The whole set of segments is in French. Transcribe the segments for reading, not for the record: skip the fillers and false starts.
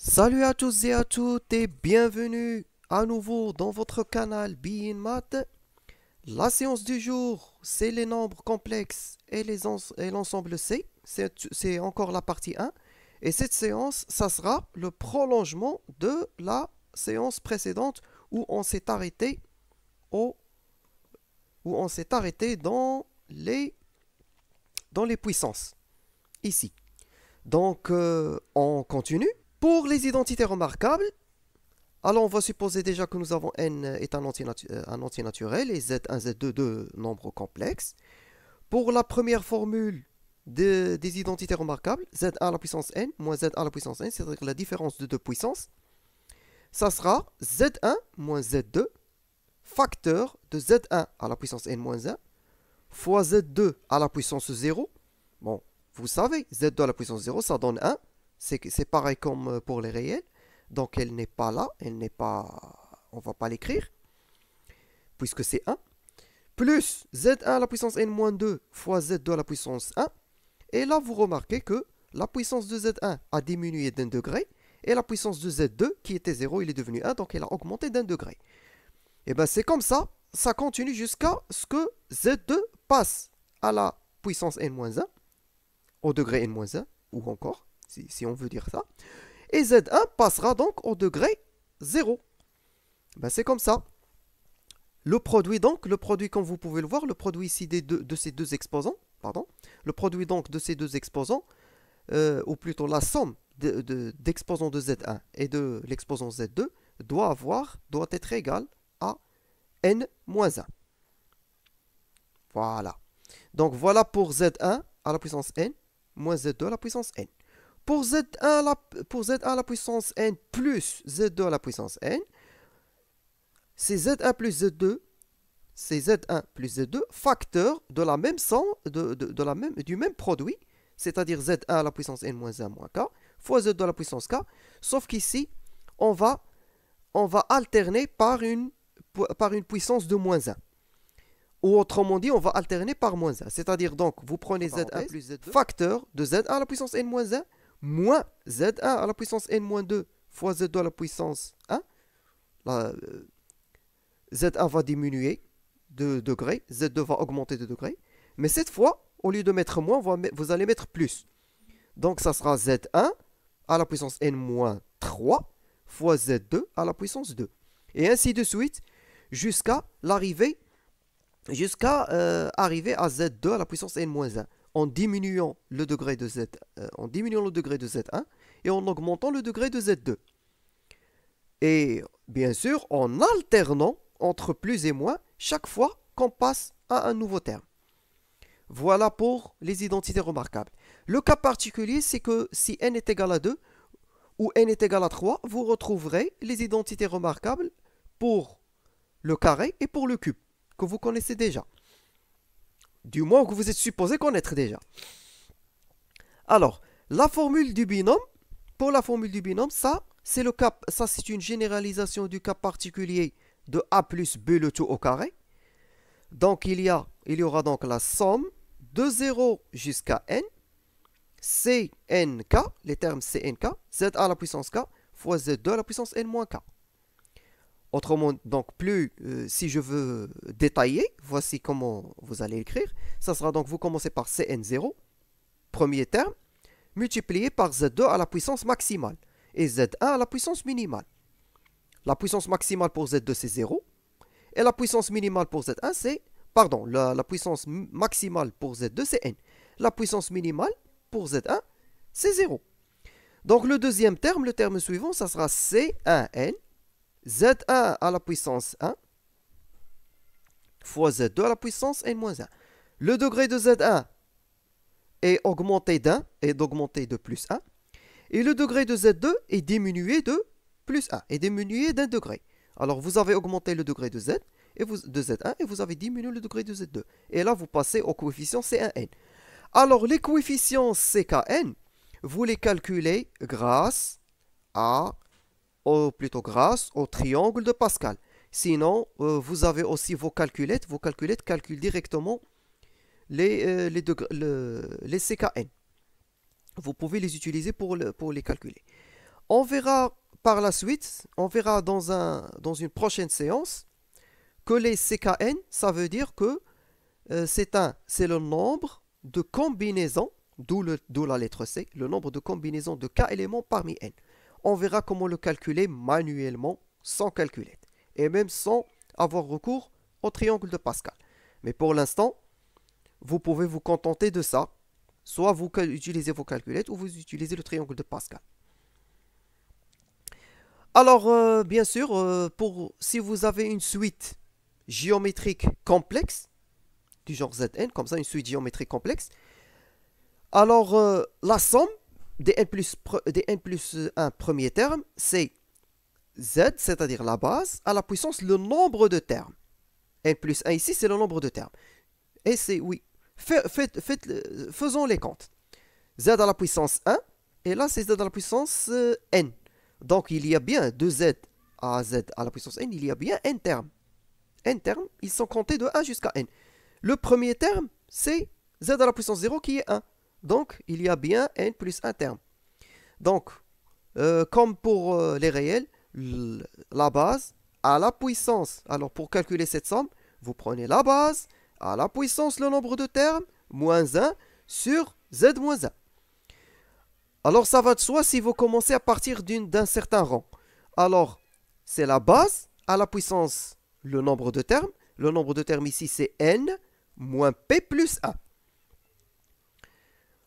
Salut à tous et à toutes et bienvenue à nouveau dans votre canal Be in Math. La séance du jour, c'est les nombres complexes et l'ensemble C. C'est encore la partie 1. Et cette séance, ça sera le prolongement de la séance précédente où on s'est arrêté au, où on s'est arrêté dans les puissances. Ici. Donc, on continue. Pour les identités remarquables, alors on va supposer déjà que nous avons n est un entier naturel et z1, z2, deux nombres complexes. Pour la première formule des identités remarquables, z1 à la puissance n moins z1 à la puissance n, c'est-à-dire la différence de deux puissances, ça sera z1 moins z2 facteur de z1 à la puissance n moins 1 fois z2 à la puissance 0. Bon, vous savez, z2 à la puissance 0, ça donne 1. C'est pareil comme pour les réels. Donc elle n'est pas là, elle n'est pas... On ne va pas l'écrire, puisque c'est 1. Plus z1 à la puissance n-2 fois z2 à la puissance 1. Et là, vous remarquez que la puissance de z1 a diminué d'un degré. Et la puissance de z2, qui était 0, il est devenu 1, donc elle a augmenté d'un degré. Et bien c'est comme ça, ça continue jusqu'à ce que z2 passe à la puissance n-1, au degré n-1, ou encore, si on veut dire ça. Et Z1 passera donc au degré 0. Ben c'est comme ça. Le produit donc, le produit comme vous pouvez le voir, le produit ici de ces deux exposants, pardon, le produit donc de ces deux exposants, ou plutôt la somme d'exposants de Z1 et de l'exposant Z2 doit être égal à n-1. Voilà. Donc voilà pour Z1 à la puissance n moins Z2 à la puissance n. Pour Z1 à la puissance n plus Z2 à la puissance n, c'est Z1 plus Z2, c'est Z1 plus Z2 facteur de la même somme, du même produit, c'est-à-dire Z1 à la puissance n moins 1 moins k, fois Z2 à la puissance k, sauf qu'ici, on va alterner par une puissance de moins 1. Ou autrement dit, on va alterner par moins 1. C'est-à-dire donc, vous prenez Z1 plus Z2, facteur de Z1 à la puissance n moins 1, moins Z1 à la puissance n-2 fois Z2 à la puissance 1. Là, Z1 va diminuer de degrés, Z2 va augmenter de degrés. Mais cette fois, au lieu de mettre moins, vous allez mettre plus. Donc ça sera Z1 à la puissance n-3 fois Z2 à la puissance 2. Et ainsi de suite, jusqu'à arriver à Z2 à la puissance n-1. En diminuant le degré de Z1 et en augmentant le degré de Z2. Et bien sûr, en alternant entre plus et moins chaque fois qu'on passe à un nouveau terme. Voilà pour les identités remarquables. Le cas particulier, c'est que si n est égal à 2 ou n est égal à 3, vous retrouverez les identités remarquables pour le carré et pour le cube, que vous connaissez déjà. Du moins que vous êtes supposé connaître déjà. Alors, la formule du binôme, pour la formule du binôme, ça c'est une généralisation du cas particulier de a plus b le tout au carré. Donc, il y aura donc la somme de 0 jusqu'à n, cnk, les termes cnk, z à la puissance k, fois z2 à la puissance n moins k. Autrement, donc, si je veux détailler, voici comment vous allez écrire. Ça sera donc, vous commencez par Cn0, premier terme, multiplié par Z2 à la puissance maximale et Z1 à la puissance minimale. La puissance maximale pour Z2, c'est 0. Et la puissance minimale pour Z1, c'est... Pardon, la puissance maximale pour Z2, c'est n. La puissance minimale pour Z1, c'est 0. Donc, le deuxième terme, le terme suivant, ça sera C1n. Z1 à la puissance 1 fois Z2 à la puissance n-1. Le degré de Z1 est augmenté d'1 et d'augmenter de plus 1. Et le degré de Z2 est diminué de plus 1 et diminué d'un degré. Alors vous avez augmenté le degré de Z1 et vous avez diminué le degré de Z2. Et là vous passez au coefficient C1n. Alors les coefficients CKN, vous les calculez grâce au triangle de Pascal. Sinon, vous avez aussi vos calculettes. Vos calculettes calculent directement les CKN. Vous pouvez les utiliser pour les calculer. On verra par la suite, on verra dans une prochaine séance que les CKN, ça veut dire que c'est le nombre de combinaisons, d'où la lettre C, le nombre de combinaisons de K éléments parmi N. On verra comment le calculer manuellement, sans calculette, et même sans avoir recours au triangle de Pascal. Mais pour l'instant, vous pouvez vous contenter de ça. Soit vous utilisez vos calculettes, ou vous utilisez le triangle de Pascal. Alors, bien sûr, si vous avez une suite géométrique complexe, du genre Zn, comme ça, une suite géométrique complexe, alors la somme des n plus 1 premier terme, c'est z, c'est-à-dire la base, à la puissance le nombre de termes. N plus 1 ici, c'est le nombre de termes. Et c'est, oui, faisons les comptes. Z à la puissance 1, et là, c'est z à la puissance n. Donc, il y a bien de z à z à la puissance n, il y a bien n termes. N termes, ils sont comptés de 1 jusqu'à n. Le premier terme, c'est z à la puissance 0 qui est 1. Donc, il y a bien n plus 1 terme. Donc, comme pour les réels, la base à la puissance. Alors, pour calculer cette somme, vous prenez la base à la puissance le nombre de termes, moins 1 sur z moins 1. Alors, ça va de soi si vous commencez à partir d'un certain rang. Alors, c'est la base à la puissance le nombre de termes. Le nombre de termes ici, c'est n moins p plus 1.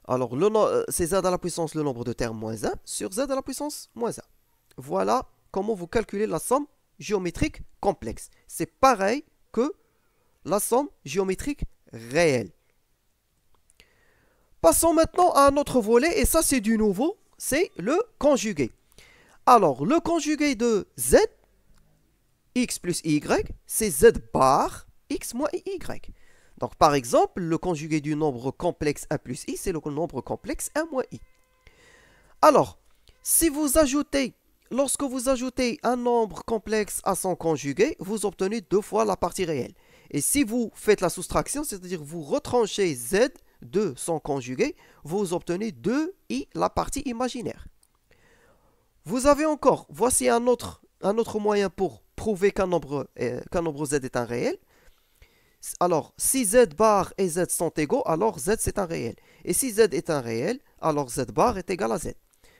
Alors, c'est z à la puissance le nombre de termes moins 1 sur z à la puissance moins 1. Voilà comment vous calculez la somme géométrique complexe. C'est pareil que la somme géométrique réelle. Passons maintenant à un autre volet, et ça c'est du nouveau, c'est le conjugué. Alors, le conjugué de z, x plus y, c'est z bar, x moins y. Donc, par exemple, le conjugué du nombre complexe 1 plus i, c'est le nombre complexe 1 moins i. Alors, lorsque vous ajoutez un nombre complexe à son conjugué, vous obtenez 2 fois la partie réelle. Et si vous faites la soustraction, c'est-à-dire vous retranchez z de son conjugué, vous obtenez 2i, la partie imaginaire. Vous avez encore, voici un autre moyen pour prouver qu'un nombre z est un réel. Alors, si z bar et z sont égaux, alors z c'est un réel. Et si z est un réel, alors z bar est égal à z.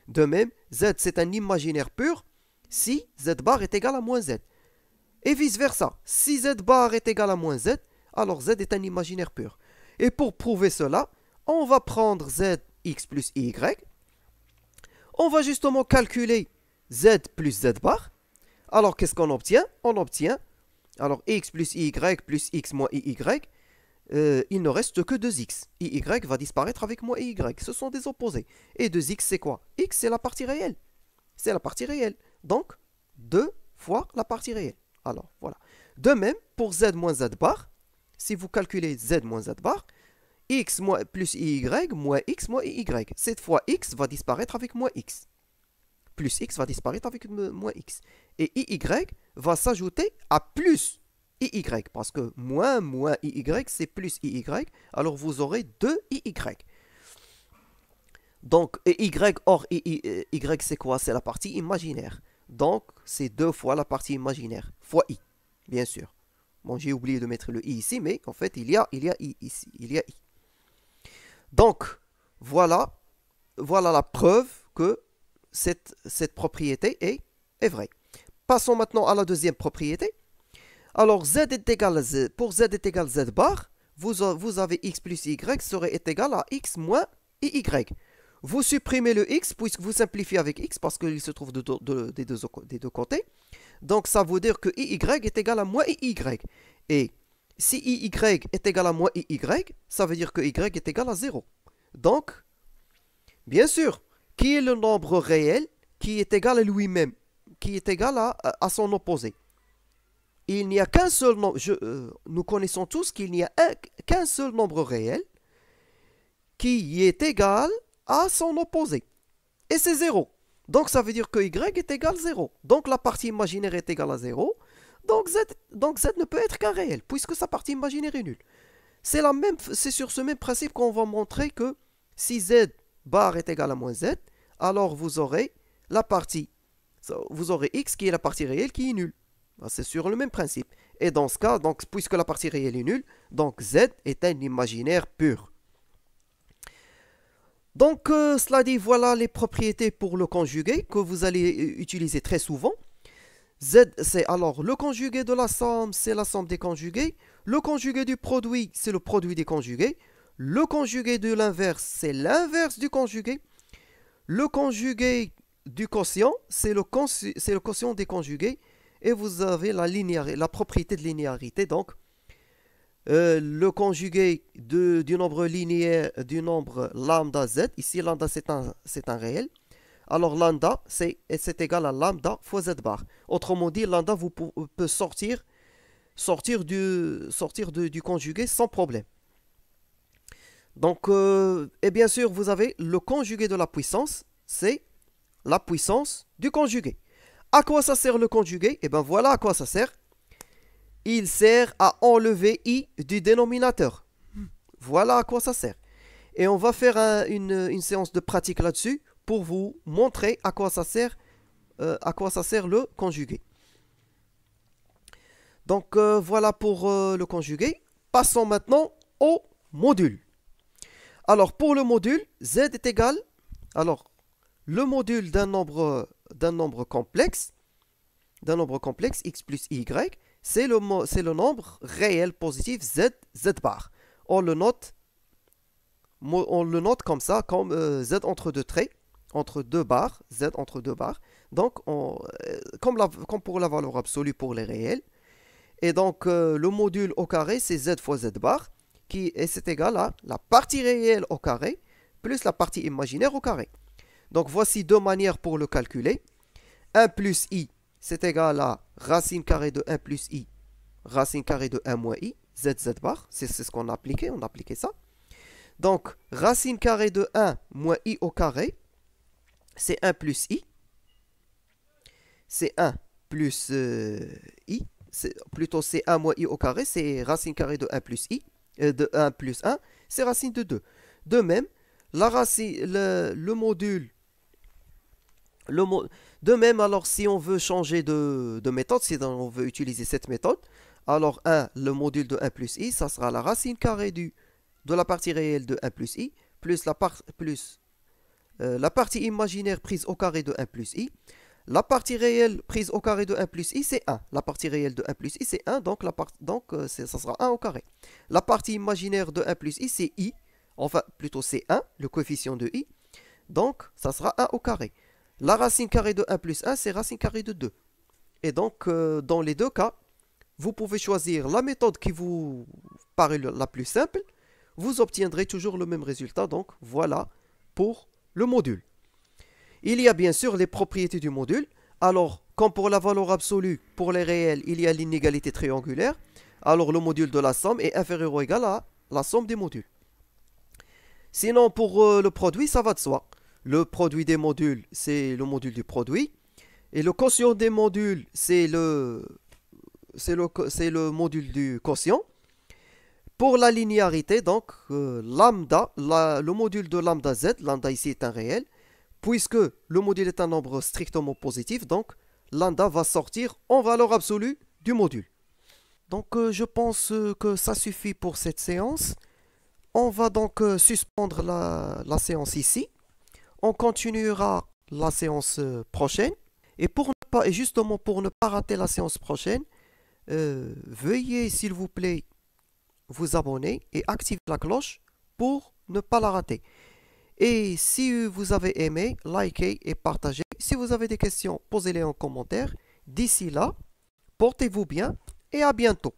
De même, z c'est un imaginaire pur si z bar est égal à moins z. Et vice versa, si z bar est égal à moins z, alors z est un imaginaire pur. Et pour prouver cela, on va prendre z x plus y. On va justement calculer z plus z bar. Alors, qu'est-ce qu'on obtient? On obtient, alors x plus y plus x moins iy, il ne reste que 2x. Iy va disparaître avec moins iy. Ce sont des opposés. Et 2x, c'est quoi? X, c'est la partie réelle. C'est la partie réelle. Donc, 2 fois la partie réelle. Alors, voilà. De même, pour z moins z bar, si vous calculez z moins z bar, x moins plus y moins x moins iy. Cette fois, x va disparaître avec moins x. Plus x va disparaître avec moins x. Et iy va s'ajouter à plus iy. Parce que moins iy, c'est plus iy. Alors, vous aurez 2 iy. Donc, y hors y, c'est quoi? C'est la partie imaginaire. Donc, c'est 2 fois la partie imaginaire, fois i, bien sûr. Bon, j'ai oublié de mettre le i ici, mais en fait, il y a i ici. Il y a i. Donc, voilà la preuve que cette propriété est vraie. Passons maintenant à la deuxième propriété. Alors, pour z est égal à z bar, vous avez x plus y serait égal à x moins iy. Vous supprimez le x puisque vous simplifiez avec x parce qu'il se trouve des deux côtés. Donc, ça veut dire que iy est égal à moins iy. Et si iy est égal à moins iy, ça veut dire que y est égal à 0. Donc, bien sûr, qui est le nombre réel qui est égal à lui-même, qui est égal à son opposé? Il n'y a qu'un seul nombre. Nous connaissons tous qu'il n'y a qu'un seul nombre réel qui est égal à son opposé. Et c'est 0. Donc, ça veut dire que y est égal à 0. Donc, la partie imaginaire est égale à 0. Donc, z ne peut être qu'un réel, puisque sa partie imaginaire est nulle. C'est sur ce même principe qu'on va montrer que si z bar est égal à moins z, alors vous aurez la partie, vous aurez x qui est la partie réelle qui est nulle. C'est sur le même principe. Et dans ce cas, donc, puisque la partie réelle est nulle, donc z est un imaginaire pur. Donc, cela dit, voilà les propriétés pour le conjugué que vous allez utiliser très souvent. Z, c'est alors le conjugué de la somme, c'est la somme des conjugués. Le conjugué du produit, c'est le produit des conjugués. Le conjugué de l'inverse, c'est l'inverse du conjugué. Le conjugué du quotient, c'est le quotient des conjugués. Et vous avez la propriété de linéarité. Donc, le conjugué du nombre linéaire du nombre lambda z. Ici, lambda, c'est un réel. Alors, lambda, c'est égal à lambda fois z bar. Autrement dit, lambda peut sortir du conjugué sans problème. Donc, et bien sûr, vous avez le conjugué de la puissance, c'est la puissance du conjugué. À quoi ça sert le conjugué? Et bien voilà à quoi ça sert. Il sert à enlever i du dénominateur. Voilà à quoi ça sert. Et on va faire une séance de pratique là-dessus pour vous montrer à quoi ça sert le conjugué. Donc voilà pour le conjugué. Passons maintenant au module. Alors pour le module, z est égal. Alors le module d'un nombre complexe, x plus y, c'est le nombre réel positif z bar. On le note comme ça, comme z entre deux traits, entre deux barres, z entre deux barres. Donc, comme pour la valeur absolue pour les réels. Et donc, le module au carré, c'est z fois z bar, et c'est égal à la partie réelle au carré, plus la partie imaginaire au carré. Donc, voici deux manières pour le calculer. 1 plus i, c'est égal à racine carrée de 1 plus i, racine carrée de 1 moins i, z bar. C'est ce qu'on a appliqué, on a appliqué ça. Donc, racine carrée de 1 moins i au carré, c'est 1 plus i. C'est 1 plus i. Plutôt, c'est 1 moins i au carré, c'est racine carrée de 1 plus i. De 1 plus 1, c'est racine de 2. De même, le module... de même, alors, si on veut changer de méthode, si on veut utiliser cette méthode, alors le module de 1 plus i, ça sera la racine carrée de la partie réelle de 1 plus i, plus la partie imaginaire prise au carré de 1 plus i. La partie réelle prise au carré de 1 plus i, c'est 1. La partie réelle de 1 plus i, c'est 1, donc, ça sera 1 au carré. La partie imaginaire de 1 plus i, c'est i. Enfin, plutôt c'est 1, le coefficient de i. Donc, ça sera 1 au carré. La racine carrée de 1 plus 1, c'est racine carrée de 2. Et donc, dans les deux cas, vous pouvez choisir la méthode qui vous paraît la plus simple. Vous obtiendrez toujours le même résultat. Donc, voilà pour le module. Il y a bien sûr les propriétés du module. Alors, comme pour la valeur absolue, pour les réels, il y a l'inégalité triangulaire. Alors, le module de la somme est inférieur ou égal à la somme des modules. Sinon, pour le produit, ça va de soi. Le produit des modules, c'est le module du produit. Et le quotient des modules, c'est le module du quotient. Pour la linéarité, donc, lambda, le module de lambda z, lambda ici est un réel, puisque le module est un nombre strictement positif, donc lambda va sortir en valeur absolue du module. Donc, je pense que ça suffit pour cette séance. On va donc suspendre la séance ici. On continuera la séance prochaine. Et justement, pour ne pas rater la séance prochaine, veuillez, s'il vous plaît, vous abonner et activer la cloche pour ne pas la rater. Et si vous avez aimé, likez et partagez. Si vous avez des questions, posez-les en commentaire. D'ici là, portez-vous bien et à bientôt.